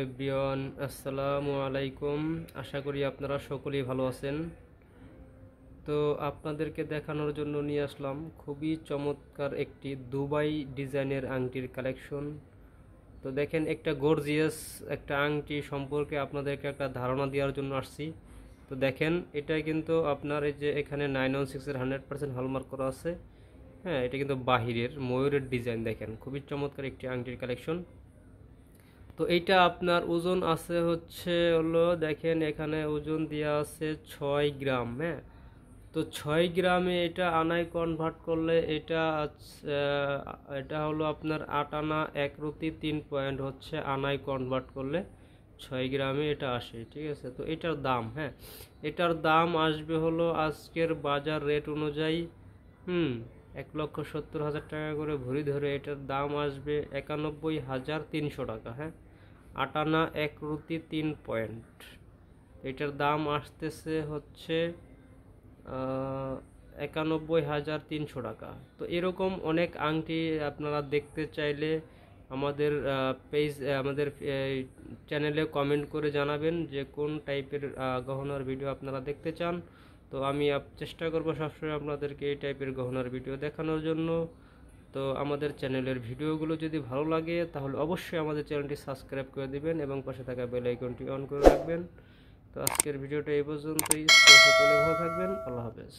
Everyone, আসসালামু আলাইকুম। আশা করি আপনারা সকলেই ভালো আছেন। তো আপনাদেরকে দেখানোর জন্য নিয়ে আসলাম খুবই চমৎকার একটি দুবাই ডিজাইনের আংটির কালেকশন। তো দেখেন, একটা গর্জিয়াস একটা আংটি সম্পর্কে আপনাদেরকে একটা ধারণা দেওয়ার জন্য আসছি। তো দেখেন, এটা কিন্তু আপনার এই যে এখানে 916-এর 100% হলমার্ক করা আছে। হ্যাঁ, এটা কিন্তু বাহিরের ময়ূরের ডিজাইন। দেখেন, খুবই চমৎকার একটি আংটির কালেকশন। তো এইটা আপনার ওজন আছে হলো দেখেন, এখানে ওজন দেওয়া আছে 6 গ্রাম। হ্যাঁ, তো 6 গ্রামে এটা আনায় কনভার্ট করলে এটা হলো আপনার 8 আনা 1 রতি 3 পয়েন্ট হচ্ছে আনায় কনভার্ট করলে 6 গ্রামে এটা আসে। ঠিক আছে, তো এটার দাম, হ্যাঁ, এটার দাম আসবে হলো আজকের বাজার রেট অনুযায়ী 1,70,000 টাকা করে ভরি ধরে এটার দাম আসবে 91,300 টাকা। হ্যাঁ, 8 আনা 1 রতি 3 পয়েন্ট, এটার দাম আসতেছে হচ্ছে 91,300 টাকা। তো এরকম অনেক আংটি আপনারা দেখতে চাইলে আমাদের আমাদের চ্যানেলে কমেন্ট করে জানাবেন যে কোন টাইপের গহনার ভিডিও আপনারা দেখতে চান। তো আমি চেষ্টা করব সবসময় আপনাদেরকে এই টাইপের গহনার ভিডিও দেখানোর জন্য। তো আমাদের চ্যানেলের ভিডিওগুলো যদি ভালো লাগে তাহলে অবশ্যই আমাদের চ্যানেলটি সাবস্ক্রাইব করে দিবেন এবং পাশে থাকা বেল আইকনটি অন করে রাখবেন। তো আজকের ভিডিওটা এই পর্যন্তই। সকলে ভালো থাকবেন। আল্লাহ হাফেজ।